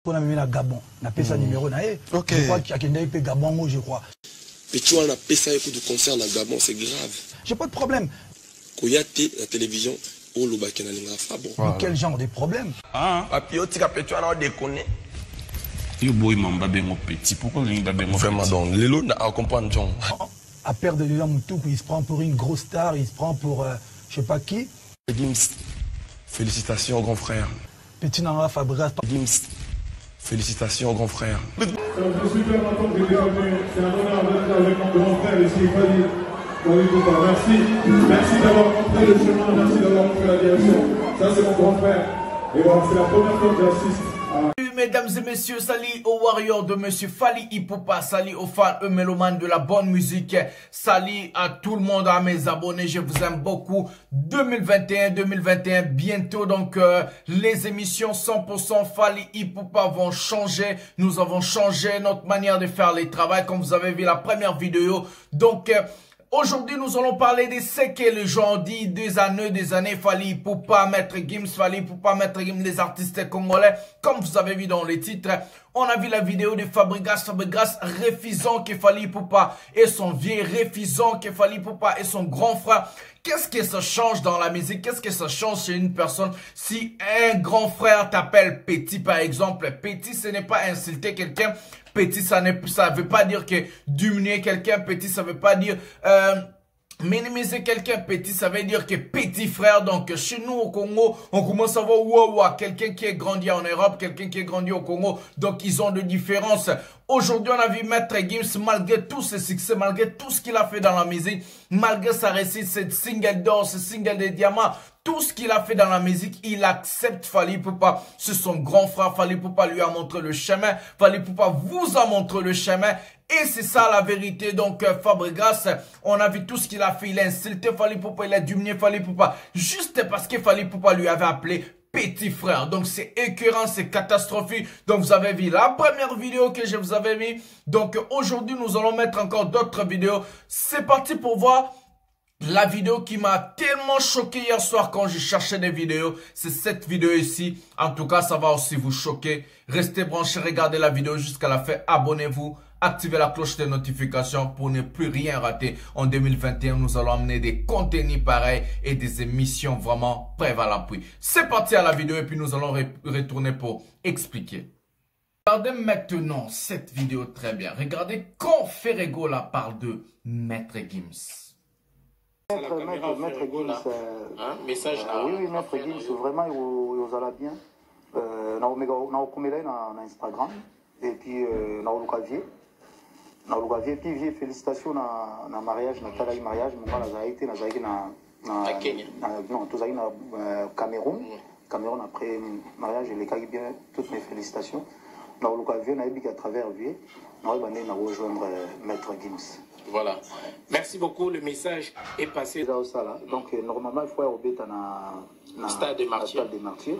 On a mis la Gabon, on a payé sa numéro naé. Ok. Je crois qu'il y a quelqu'un qui Gabon, je crois. Mais tu vois, on a payé ça de concert dans Gabon, c'est grave. J'ai pas de problème. Quand il y a la télévision, on le bac en bon. Mais quel genre de problème? Ah. Papi, tu as déconné. Yo boy mamba bengo petit. Pourquoi il va bengo Vraiment petit? donc, les lots à comprendre John. À perdre de gens tout, il se prend pour une grosse star, il se prend pour je sais pas qui. Gims, félicitations grand frère. Petit Nara Fabregas. Gims, félicitations grand frère. Je suis super content que vous ayez venu. C'est un honneur d'être avec mon grand frère ici, Fally Ipupa. Merci. Merci d'avoir montré le chemin, merci d'avoir montré la direction. Ça, c'est mon grand frère. Et voilà, c'est la première fois que j'assiste à... Mesdames et messieurs, salut aux warriors de monsieur Fally Ipupa, salut aux fans, aux mélomanes de la bonne musique, salut à tout le monde, à mes abonnés, je vous aime beaucoup. 2021, bientôt donc les émissions 100% Fally Ipupa vont changer. Nous avons changé notre manière de faire les travaux, comme vous avez vu la première vidéo. Donc aujourd'hui, nous allons parler de ce que les gens disent des années, Fally Ipupa, Maître Gims, Fally Ipupa, Maître Gims, les artistes congolais. Comme vous avez vu dans les titres, on a vu la vidéo de Fabregas refusant que Fally Ipupa et son vieux, refusant que Fally Ipupa et son grand frère. Qu'est-ce que ça change dans la musique? Qu'est-ce que ça change chez une personne? Si un grand frère t'appelle petit, par exemple, petit, ce n'est pas insulter quelqu'un. Petit, ça ne veut pas dire que diminuer quelqu'un. Petit, ça veut pas dire minimiser quelqu'un. Petit, ça veut dire que petit frère. Donc, chez nous au Congo, on commence à voir wow, quelqu'un qui est grandi en Europe, quelqu'un qui est grandi au Congo. Donc, ils ont de différences. Aujourd'hui, on a vu Maître Gims, malgré tous ses succès, malgré tout ce qu'il a fait dans la musique, malgré sa réussite, cette single d'or, ce single de diamant, tout ce qu'il a fait dans la musique, il accepte Fally Ipupa. C'est son grand frère. Fally Ipupa lui a montré le chemin. Fally Ipupa vous a montré le chemin. Et c'est ça la vérité. Donc Fabregas, on a vu tout ce qu'il a fait. Il a insulté Fally Ipupa, il a diminué Fally Ipupa. Juste parce que Fally Ipupa lui avait appelé petit frère. Donc c'est écœurant, c'est catastrophique. Donc vous avez vu la première vidéo que je vous avais mis. Donc aujourd'hui nous allons mettre encore d'autres vidéos. C'est parti pour voir la vidéo qui m'a tellement choqué hier soir quand je cherchais des vidéos. C'est cette vidéo ici. En tout cas ça va aussi vous choquer. Restez branchés, regardez la vidéo jusqu'à la fin. Abonnez-vous. Activez la cloche de notification pour ne plus rien rater. En 2021, nous allons amener des contenus pareils et des émissions vraiment prêtes à l'appui. C'est parti à la vidéo et puis nous allons retourner pour expliquer. Regardez maintenant cette vidéo très bien. Regardez quand Ferrego la parle de Maître Gims. Maître Gims, message oui, Maître Gims, vraiment, il allez bien. On a Instagram et puis on a Lucavier. Et puis félicitations na mariage, na talaï mariage, mon gars, na Kenya. Non, tout ça, na Cameroun. Cameroun après mariage, les cas bien, toutes mes félicitations. Na Lucavier, na Ebic à travers lui, on va rejoindre Maître Gims. Voilà. Merci beaucoup. Le message est passé. Donc, normalement, il faut aller au bêta na Stade des Martyrs.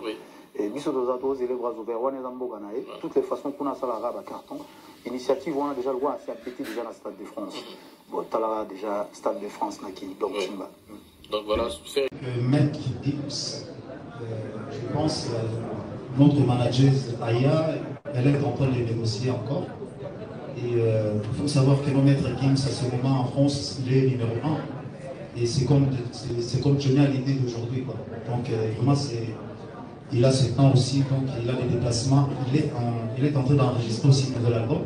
Oui. Et biso dozato les bras ouverts, on est en Boganaï. Toutes les façons qu'on a ça la rabe à carton. Initiative, on a déjà le droit à faire petit déjà dans le Stade de France. Bon, tu as déjà Stade de France naki, donc Simba. Donc voilà. Maître Gims, je pense notre manager Aya, elle est en train de négocier encore. Et il faut savoir que notre Maître Gims, à ce moment en France, il est numéro 1. Et c'est comme Johnny à l'idée d'aujourd'hui. Donc vraiment, il a ce temps aussi, donc il a des déplacements. Il est en train d'enregistrer aussi un nouvel album.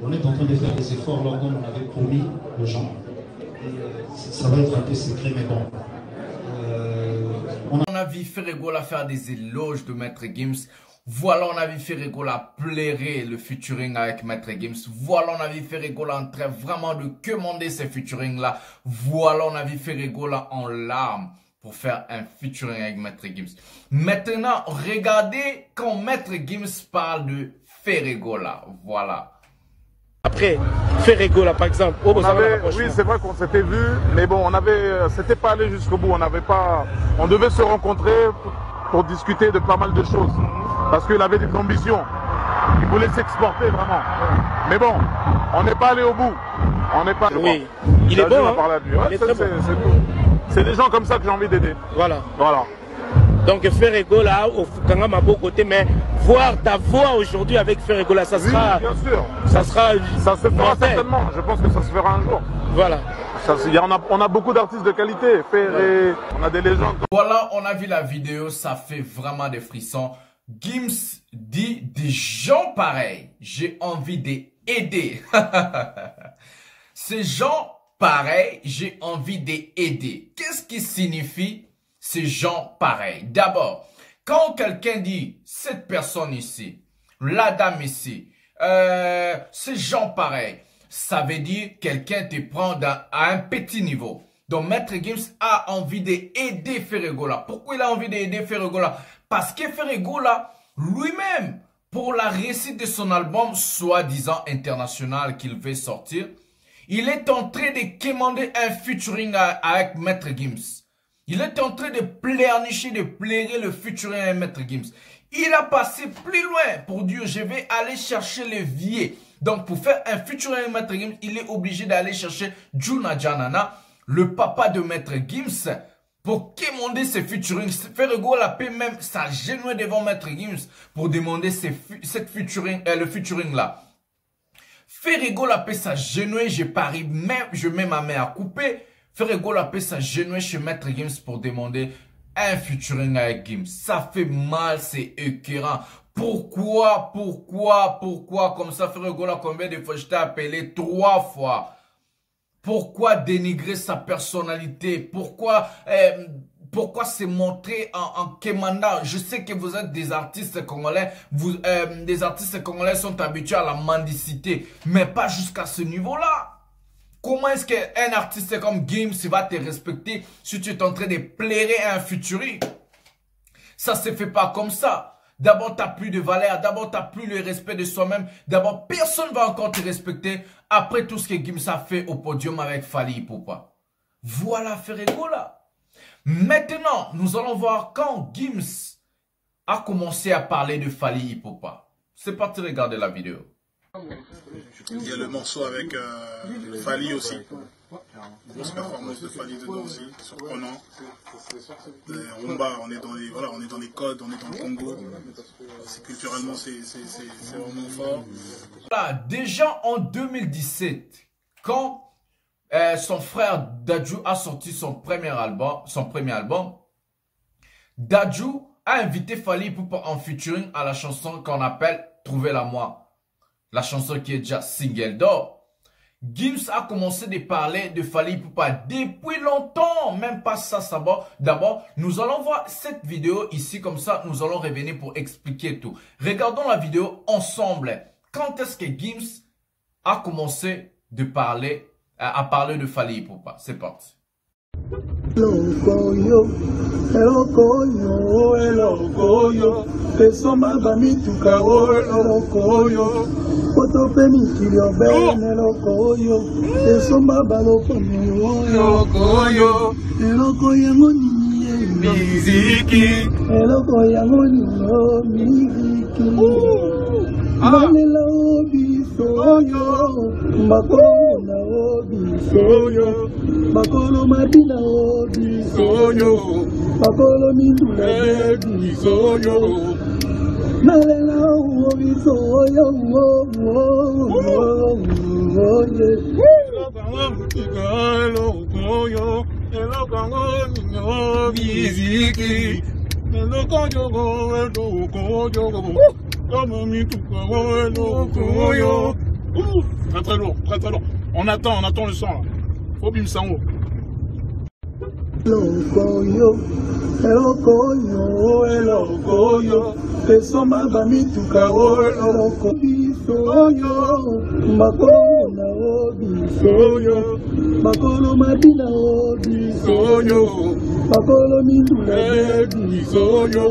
On est en train de faire des efforts là comme on avait promis aux gens. Et ça va être un peu secret, mais bon. On a vu Ferrego la faire des éloges de Maître Gims. Voilà, on a vu Ferrego la plairer le featuring avec Maître Gims. Voilà, on a vu Ferrego là en train vraiment de commander ces featuring là. Voilà, on a vu Ferrego là en larmes pour faire un featuring avec Maître Gims. Maintenant, regardez quand Maître Gims parle de Ferrego là. Voilà. Après, Ferrego là par exemple. Oui, c'est vrai qu'on s'était vu, mais bon, c'était pas allé jusqu'au bout. On devait se rencontrer pour discuter de pas mal de choses. Parce qu'il avait des ambitions. Il voulait s'exporter vraiment. Mais bon, on n'est pas allé au bout. On n'est pas. Oui. Il est bon. Hein? Ouais, c'est des gens comme ça que j'ai envie d'aider. Voilà. Voilà. Donc Ferrego là, au Fukanga m'a beau côté, mais voir ta voix aujourd'hui avec Ferrego là, ça sera... Oui, bien sûr. Ça sera... Ça se fera certainement, je pense que ça se fera un jour. Voilà. On a beaucoup d'artistes de qualité, Ferré, on a des légendes. Voilà, on a vu la vidéo, ça fait vraiment des frissons. Gims dit des gens pareils, j'ai envie d'aider. Ces gens pareils, j'ai envie d'aider. Qu'est-ce qui signifie ces gens pareils? D'abord, quand quelqu'un dit cette personne ici, la dame ici, ces gens pareils, ça veut dire quelqu'un te prend à un petit niveau. Donc Maître Gims a envie d'aider Ferrego là. Pourquoi il a envie d'aider Ferrego là? Parce que Ferrego là, lui-même, pour la réussite de son album soi-disant international qu'il veut sortir, il est en train de commander un featuring avec Maître Gims. Il est en train de pleurnicher, de plairer le featuring avec Maître Gims. Il a passé plus loin pour dire je vais aller chercher les vieux. Donc pour faire un featuring avec Maître Gims, il est obligé d'aller chercher Juna Janana, le papa de Maître Gims, pour commander ses featuring. Ferrego la paix même s'agenouiller devant Maître Gims pour demander le featuring là. Ferrego la paix s'agenouiller, je parie même, je mets ma main à couper. Ferrego la paix s'agenouiller chez Maître Gims pour demander un featuring avec Gims. Ça fait mal, c'est écœurant. Pourquoi comme ça Ferrego là, combien de fois je t'ai appelé 3 fois? Pourquoi dénigrer sa personnalité? Pourquoi se montrer en commandant? Je sais que vous êtes des artistes congolais. Des artistes congolais sont habitués à la mendicité. Mais pas jusqu'à ce niveau-là. Comment est-ce qu'un artiste comme Gims va te respecter si tu es en train de plairer à un futuriste? Ça se fait pas comme ça. D'abord, tu n'as plus de valeur. D'abord, tu n'as plus le respect de soi-même. D'abord, personne ne va encore te respecter après tout ce que Gims a fait au podium avec Fally Ipupa. Voilà Ferrego là. Maintenant, nous allons voir quand Gims a commencé à parler de Fally Ipupa. C'est parti regarder la vidéo. Il y a le morceau avec Fally aussi. Grosse performance de Fally dedans aussi, surprenant. Rumba, on est dans les codes, on est dans le Congo. Culturellement, c'est vraiment fort. Voilà, déjà en 2017, quand son frère Dadju a sorti son premier album, Dadju a invité Fally Ipupa en featuring à la chanson qu'on appelle Trouvez-la moi. La chanson qui est déjà single d'or. Gims a commencé de parler de Fally Ipupa depuis longtemps. Même pas ça, d'abord, nous allons voir cette vidéo ici. Comme ça, nous allons revenir pour expliquer tout. Regardons la vidéo ensemble. Quand est-ce que Gims a commencé à parler de Fally Ipupa? C'est parti. Bakolo Martina Bisoyo, Bakolo Mindula Bisoyo, Nalela Bisoyo, Très lourd, très lourd. On attend le son là. Faut bim sang. Lokoyo, elokoyo, esoma bamituka eloko bisoyo, makolo na bisoyo, makolo madina bisoyo, makolo mindula bisoyo,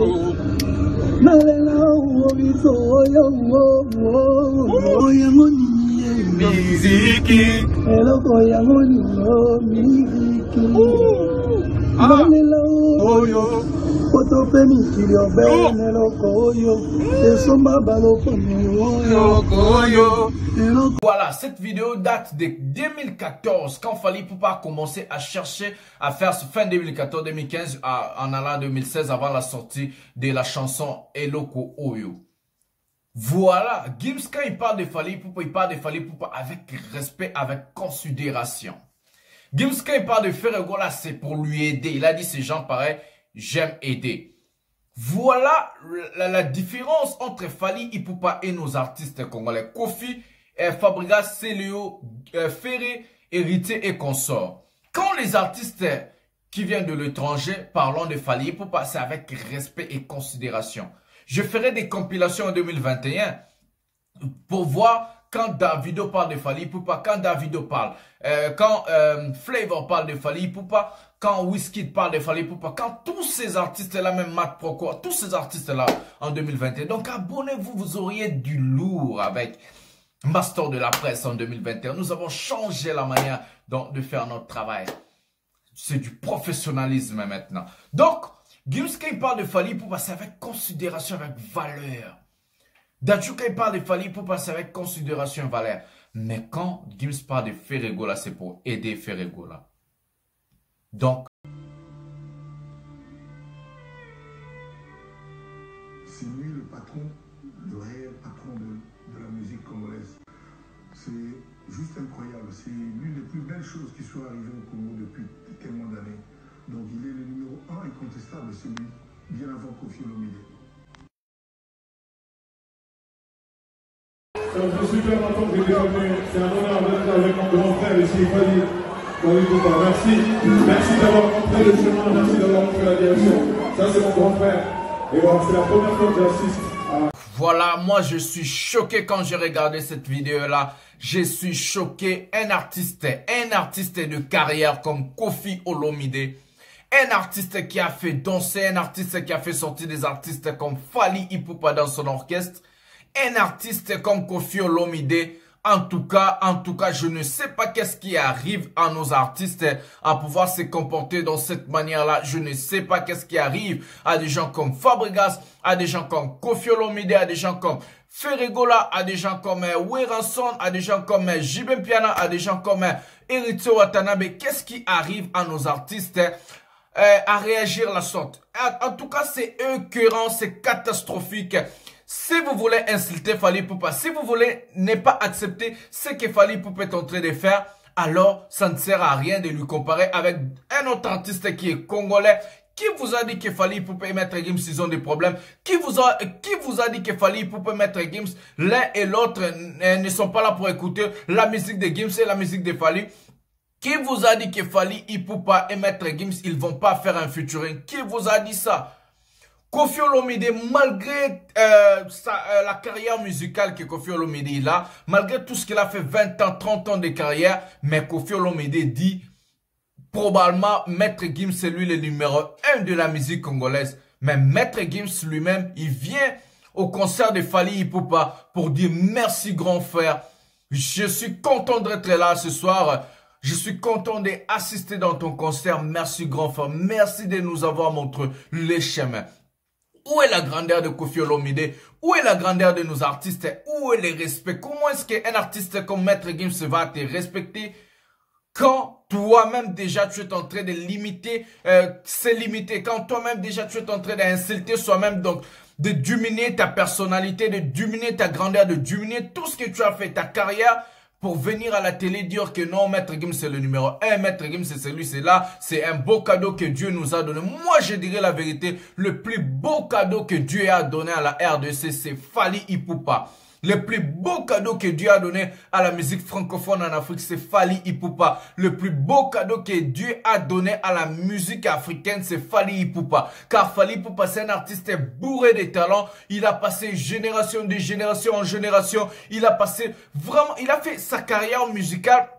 nalela bisoyo, oyangoni miziki, eloko yango nino miziki, nalela oyo otope mikili obene eloko oyo esomba baloko oyo. Voilà, cette vidéo date de 2014 quand Fally Ipupa a commencé à chercher à faire ce fin 2014-2015 en allant en 2016 avant la sortie de la chanson Eloko Oyo. Voilà, Gims quand il parle de Fally Ipupa, il parle de Fally Ipupa avec respect, avec considération. Gims quand il parle de Ferregola, c'est pour lui aider. Il a dit ces gens pareils, j'aime aider. Voilà la différence entre Fally Ipupa et nos artistes congolais. Kofi, Fabregas, Célio, Ferré, Héritier et consorts. Quand les artistes qui viennent de l'étranger parlent de Fally Ipupa, c'est avec respect et considération. Je ferai des compilations en 2021 pour voir quand Davido parle de Fally Ipupa, quand Davido parle, quand Flavor parle de Fally Ipupa, quand Wizkid parle de Fally Ipupa, quand tous ces artistes-là, même Matt Proco, tous ces artistes-là en 2021. Donc abonnez-vous, vous auriez du lourd avec Master de la presse en 2021. Nous avons changé la manière de faire notre travail. C'est du professionnalisme maintenant. Donc, Gims quand il parle de Fally Ipupa, c'est avec considération, avec valeur. Dadju quand il parle de Fally Ipupa, c'est avec considération et valeur. Mais quand Gims parle de Ferregola, c'est pour aider Ferregola. Donc, c'est lui le patron, le réel patron de la musique congolaise. C'est juste incroyable. C'est l'une des plus belles choses qui soit arrivée au Congo depuis tellement d'années. Donc il est le numéro 1 incontestable, c'est lui, bien avant Kofi Olomide. Je suis super content que vous ayez venu. C'est un honneur d'être avec mon grand frère ici, Fally Ipupa. Merci. Merci d'avoir montré le chemin, merci d'avoir montré la direction. Ça, c'est mon grand frère. Et voilà, c'est la première fois que j'assiste à... Voilà, moi je suis choqué quand j'ai regardé cette vidéo-là. Je suis choqué. Un artiste de carrière comme Kofi Olomide. Un artiste qui a fait danser, un artiste qui a fait sortir des artistes comme Fally Ipupa dans son orchestre. Un artiste comme Kofi Olomide. En tout cas, je ne sais pas qu'est-ce qui arrive à nos artistes à pouvoir se comporter dans cette manière-là. Je ne sais pas qu'est-ce qui arrive à des gens comme Fabregas, à des gens comme Kofi Olomide, à des gens comme Ferregola, à des gens comme Weranson, à des gens comme Jibem Piana, à des gens comme Héritier Watanabe. Qu'est-ce qui arrive à nos artistes à réagir la sorte? En tout cas, c'est écœurant, c'est catastrophique. Si vous voulez insulter Fally Ipupa, si vous voulez ne pas accepter ce que Fally Ipupa est en train de faire, alors ça ne sert à rien de lui comparer avec un autre artiste qui est congolais. Qui vous a dit que Fally Ipupa et Maître Gims, ils ont des problèmes? Qui vous a dit que Fally Ipupa et Maître Gims, l'un et l'autre ne sont pas là pour écouter la musique de Gims et la musique de Fally? Qui vous a dit que Fally Ipupa et Maître Gims, ils vont pas faire un featuring? Qui vous a dit ça? Kofi Olomide, malgré la carrière musicale que Kofi Olomide a, malgré tout ce qu'il a fait, 20 ans, 30 ans de carrière, mais Kofi Olomide dit, probablement, Maître Gims, c'est lui le numéro 1 de la musique congolaise. Mais Maître Gims lui-même, il vient au concert de Fally Ipupa pour dire merci grand frère. Je suis content d'être là ce soir. Je suis content d'assister dans ton concert. Merci grand frère. Merci de nous avoir montré les chemins. Où est la grandeur de Kofi Olomide? Où est la grandeur de nos artistes? Où est le respect? Comment est-ce qu'un artiste comme Maître Gims va te respecter quand toi-même déjà tu es en train de limiter, c'est limité. Quand toi-même déjà tu es en train d'insulter soi-même, donc de diminuer ta personnalité, de diminuer ta grandeur, de diminuer tout ce que tu as fait, ta carrière, pour venir à la télé dire que non, Maître Gims c'est le numéro 1, Maître Gims c'est celui, c'est là, c'est un beau cadeau que Dieu nous a donné. Moi je dirais la vérité, le plus beau cadeau que Dieu a donné à la RDC, c'est Fally Ipupa. Le plus beau cadeau que Dieu a donné à la musique francophone en Afrique, c'est Fally Ipupa. Le plus beau cadeau que Dieu a donné à la musique africaine, c'est Fally Ipupa. Car Fally Ipupa, c'est un artiste bourré de talent. Il a passé génération de génération en génération. Il a passé vraiment, il a fait sa carrière musicale,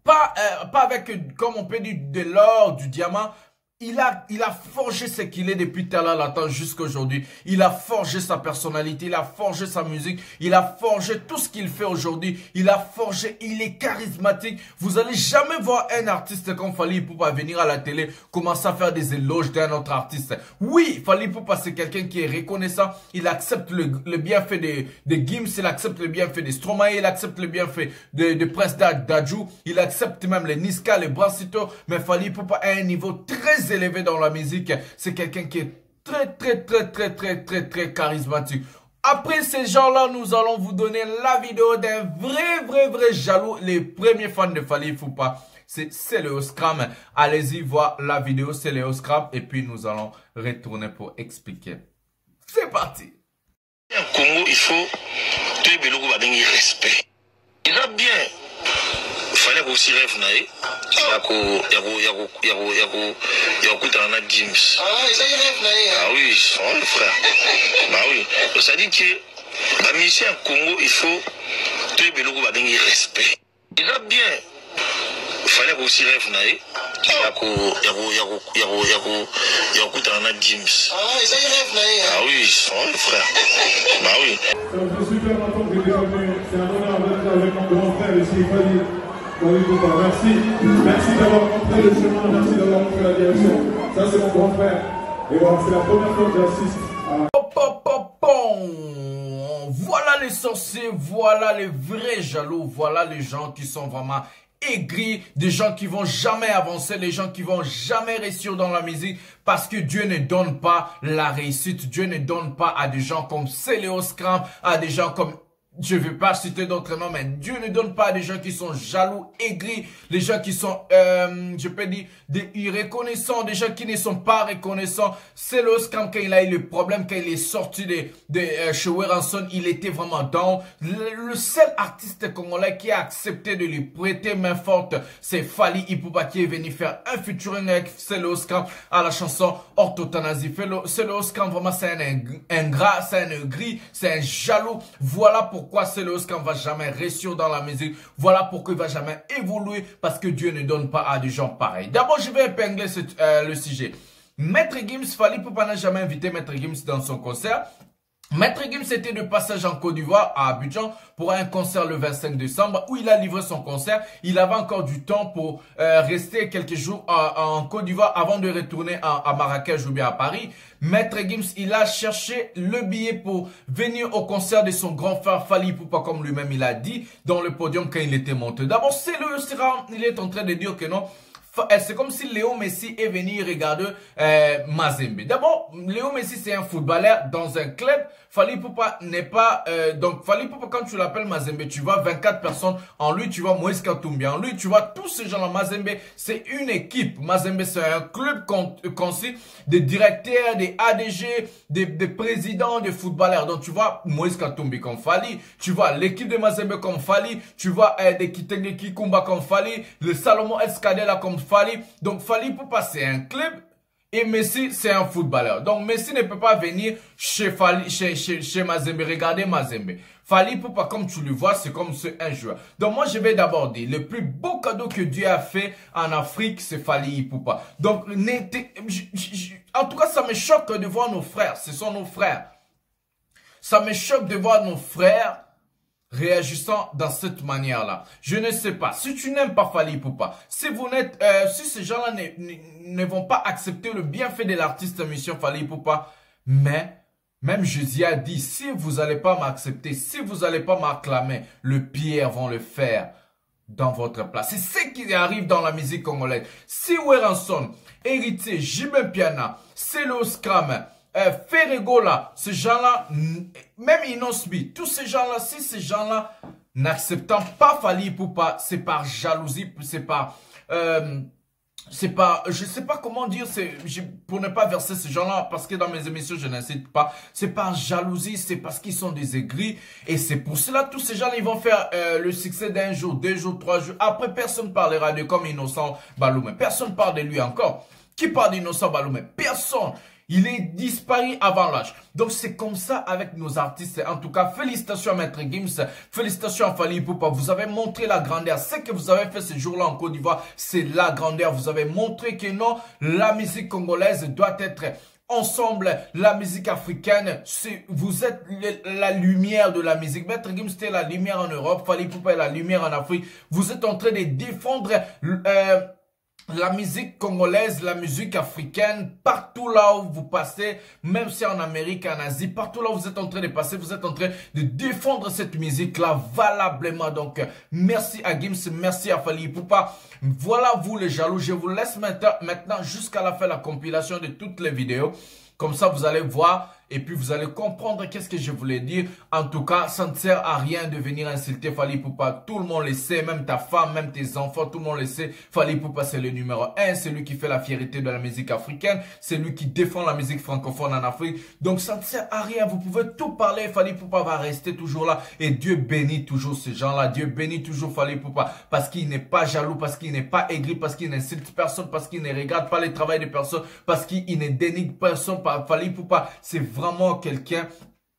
pas avec, comme on peut dire, de l'or, du diamant, Il a forgé ce qu'il est depuis tout à l'heure jusqu'à aujourd'hui. Il a forgé sa personnalité, il a forgé sa musique, il a forgé tout ce qu'il fait aujourd'hui. Il a forgé, il est charismatique. Vous allez jamais voir un artiste comme Fally Ipupa venir à la télé commencer à faire des éloges d'un autre artiste. Oui, Fally Ipupa c'est quelqu'un qui est reconnaissant. Il accepte le bienfait de Gims, il accepte le bienfait de Stromae, il accepte le bienfait de Prince Dadju, il accepte même les Niska, les Brassito. Mais Fally Ipupa a un niveau très élevé dans la musique. C'est quelqu'un qui est très charismatique. Après ces gens-là, nous allons vous donner la vidéo d'un vrai jaloux. Les premiers fans de Fally Ipupa, c'est le Scram. Allez-y voir la vidéo, c'est le Scram. Et puis nous allons retourner pour expliquer. C'est parti. En Congo, il faut tout le monde respect. Il a bien. Il fallait aussi rêve naïe. Gims. Ah oui, frère. Bah oui. Ça dit que la mission en Congo, il faut tout le monde respect. Il a bien. Il fallait aussi rêve naïe. Gims. Ah oui, frère. Bah oui. C'est super longtemps que vous êtes venu. C'est un honneur d'être avec mon grand frère ici, Fally. Merci d'avoir montré le chemin, merci d'avoir montré la direction. Ça c'est mon grand frère. Et voilà, c'est la première fois que j'assiste à... Voilà les sorciers, voilà les vrais jaloux, voilà les gens qui sont vraiment aigris, des gens qui vont jamais avancer, les gens qui vont jamais réussir dans la musique parce que Dieu ne donne pas la réussite, Dieu ne donne pas à des gens comme Céléo Scram, à des gens comme... Je ne vais pas citer d'autres noms, mais Dieu ne donne pas à des gens qui sont jaloux, aigris, les gens qui sont, je peux dire, des irreconnaissants, des gens qui ne sont pas reconnaissants. C'est le Scram quand il a eu le problème, quand il est sorti de chez Weranson, il était vraiment down. Le seul artiste congolais qui a accepté de lui prêter main forte, c'est Fally Ipupa qui est venu faire un featuring avec Célo Scram à la chanson Orthothanasie. Célo Scram, vraiment, c'est un ingrat, c'est un aigri, c'est un jaloux. Voilà pourquoi Célo Scram va jamais réussir dans la musique. Voilà pourquoi il va jamais évoluer, parce que Dieu ne donne pas à des gens pareils. D'abord, je vais épingler le sujet. Maître Gims, Fally Ipupa n'a jamais invité Maître Gims dans son concert. Maître Gims était de passage en Côte d'Ivoire à Abidjan pour un concert le 25 décembre où il a livré son concert. Il avait encore du temps pour rester quelques jours en Côte d'Ivoire avant de retourner à Marrakech ou bien à Paris. Maître Gims, il a cherché le billet pour venir au concert de son grand frère Fally Ipupa, comme lui-même il a dit dans le podium quand il était monté. D'abord, c'est le Sera, il est en train de dire que non. C'est comme si Léo Messi est venu regarder Mazembe. D'abord, Léo Messi c'est un footballeur dans un club. Fally Ipupa n'est pas... donc Fally Ipupa, quand tu l'appelles Mazembe, tu vois 24 personnes. En lui, tu vois Moïse Katumbi. En lui, tu vois tous ces gens-là. Mazembe, c'est une équipe. Mazembe, c'est un club conçu des directeurs, des ADG, des présidents, des footballeurs. Donc, tu vois Moïse Katumbi comme Fally. Tu vois l'équipe de Mazembe comme Fally. Tu vois des Kitenge Kikumba comme Fally. Le Salomon Escadela comme Fally. Donc, Fally Ipupa, c'est un club. Et Messi, c'est un footballeur. Donc, Messi ne peut pas venir chez Mazembe. Regardez Mazembe. Fally Ipupa, comme tu le vois, c'est comme un joueur. Donc, moi, je vais d'abord dire, le plus beau cadeau que Dieu a fait en Afrique, c'est Fally Ipupa. Donc, en tout cas, ça me choque de voir nos frères. Ce sont nos frères. Ça me choque de voir nos frères réagissant dans cette manière-là. Je ne sais pas. Si tu n'aimes pas Fally Ipupa, si vous n'êtes, si ces gens-là ne vont pas accepter le bienfait de l'artiste mission Fally Ipupa, mais même Jésus a dit, si vous n'allez pas m'accepter, si vous n'allez pas m'acclamer, le pire vont le faire dans votre place. C'est ce qui arrive dans la musique congolaise. Si Weranson, Héritier, Jibin Piana, Célo Scram, Ferregola, ces gens-là, même Inosbi, tous ces gens-là, si ces gens-là n'acceptant pas Fally Ipupa, c'est par jalousie, c'est par, je sais pas comment dire, pour ne pas verser ces gens-là, parce que dans mes émissions, je n'incite pas, c'est par jalousie, c'est parce qu'ils sont des aigris, et c'est pour cela, tous ces gens-là, ils vont faire le succès d'un jour, 2 jours, 3 jours, après, personne parlera de comme Innocent Baloumé, personne parle de lui encore. Qui parle d'Innocent Baloumé? Personne. Il est disparu avant l'âge. Donc c'est comme ça avec nos artistes. En tout cas, félicitations à Maître Gims, félicitations à Fally Ipupa. Vous avez montré la grandeur. Ce que vous avez fait ce jour-là en Côte d'Ivoire, c'est la grandeur. Vous avez montré que non, la musique congolaise doit être ensemble. La musique africaine, vous êtes la lumière de la musique. Maître Gims était la lumière en Europe, Fally Ipupa est la lumière en Afrique. Vous êtes en train de défendre la musique congolaise, la musique africaine, partout là où vous passez, même si en Amérique, en Asie, partout là où vous êtes en train de passer, vous êtes en train de défendre cette musique-là valablement. Donc, merci à Gims, merci à Fally Ipupa. Voilà vous les jaloux, je vous laisse maintenant jusqu'à la fin la compilation de toutes les vidéos. Comme ça, vous allez voir et puis vous allez comprendre qu'est-ce que je voulais dire. En tout cas, ça ne sert à rien de venir insulter Fally Ipupa. Tout le monde le sait, même ta femme, même tes enfants, tout le monde le sait. Fally Ipupa, c'est le numéro 1. C'est lui qui fait la fierté de la musique africaine. C'est lui qui défend la musique francophone en Afrique. Donc, ça ne sert à rien. Vous pouvez tout parler. Fally Ipupa va rester toujours là. Et Dieu bénit toujours ces gens-là. Dieu bénit toujours Fally Ipupa. Parce qu'il n'est pas jaloux, parce qu'il n'est pas aigri, parce qu'il n'insulte personne, parce qu'il ne regarde pas le travail de personne, parce qu'il ne dénigre personne. Fally Ipupa, c'est vraiment quelqu'un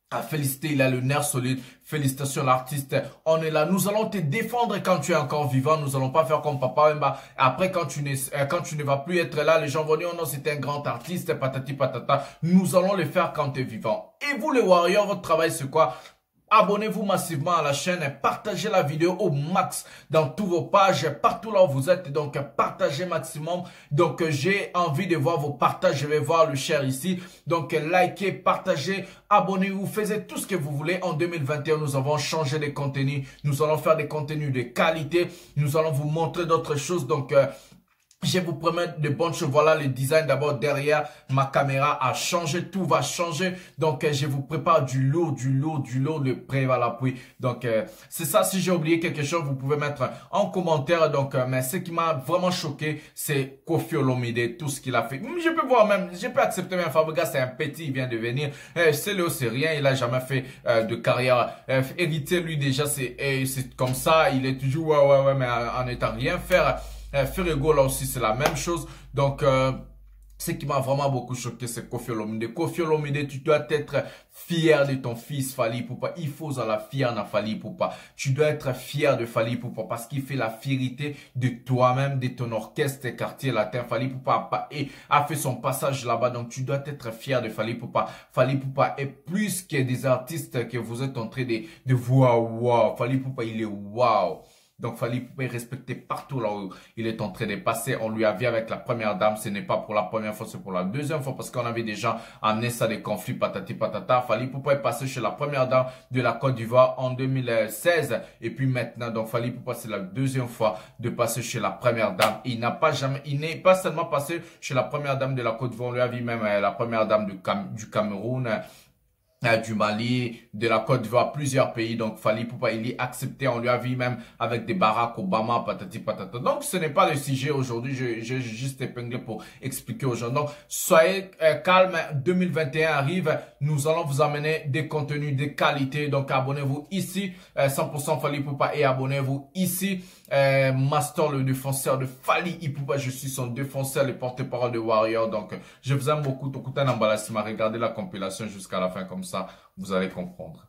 à féliciter, il a le nerf solide. Félicitations l'artiste, on est là, nous allons te défendre quand tu es encore vivant, nous allons pas faire comme Papa Wemba. Après quand tu ne vas plus être là, les gens vont dire oh non c'était un grand artiste, patati patata. Nous allons le faire quand tu es vivant. Et vous les Warriors, votre travail c'est quoi? Abonnez-vous massivement à la chaîne, partagez la vidéo au max dans tous vos pages, partout là où vous êtes, donc partagez maximum. Donc j'ai envie de voir vos partages, je vais voir le share ici. Donc likez, partagez, abonnez-vous, faites tout ce que vous voulez. En 2021, nous avons changé les contenus, nous allons faire des contenus de qualité, nous allons vous montrer d'autres choses. Donc je vous promets de bonnes choses. Voilà le design d'abord derrière ma caméra a changé. Tout va changer. Donc, je vous prépare du lourd, le prêt à l'appui. Donc, c'est ça. Si j'ai oublié quelque chose, vous pouvez mettre en commentaire. Donc, mais ce qui m'a vraiment choqué, c'est Koffi Olomide, tout ce qu'il a fait. Je peux voir même, je peux accepter même Fabregas, c'est un petit, il vient de venir. C'est Léo, c'est rien. Il a jamais fait de carrière. Héritier, lui, déjà, c'est comme ça. Il est toujours, ouais, mais en étant rien faire. Ferrego là aussi c'est la même chose. Donc ce qui m'a vraiment beaucoup choqué c'est Koffi Olomide. Koffi Olomide, tu dois être fier de ton fils Fally Ipupa. Il faut la fier de Fally Ipupa. Tu dois être fier de Fally Ipupa parce qu'il fait la fierté de toi-même, de ton orchestre Quartier Latin. Fally Ipupa a fait son passage là-bas. Donc tu dois être fier de Fally Ipupa. Fally Ipupa est plus que des artistes que vous êtes en train de voir. Wow. Fally Ipupa il est wow. Donc, Fally Ipupa est respecté partout là où il est en train de passer. On lui a vu avec la première dame. Ce n'est pas pour la première fois, c'est pour la deuxième fois. Parce qu'on avait déjà amené ça des conflits patati patata. Fally Ipupa est passé chez la première dame de la Côte d'Ivoire en 2016. Et puis maintenant, donc Fally Ipupa, c'est la deuxième fois de passer chez la première dame. Il n'est pas seulement passé chez la première dame de la Côte d'Ivoire. On lui a vu même la première dame du Cameroun. Du Mali, de la Côte d'Ivoire, plusieurs pays. Donc, Fally Ipupa, il est accepté. On lui a vu même avec des Barack Obama, patati patata. Donc, ce n'est pas le sujet aujourd'hui. J'ai juste épinglé pour expliquer aux gens. Donc, soyez calme. 2021 arrive. Nous allons vous amener des contenus de qualité. Donc, abonnez-vous ici. 100% Fally Ipupa et abonnez-vous ici. Master, le défenseur de Fally Ipupa. Je suis son défenseur, le porte-parole de Warrior. Donc, je vous aime beaucoup. Tokutan Ambalasima. Regardez la compilation jusqu'à la fin comme ça. Vous allez comprendre.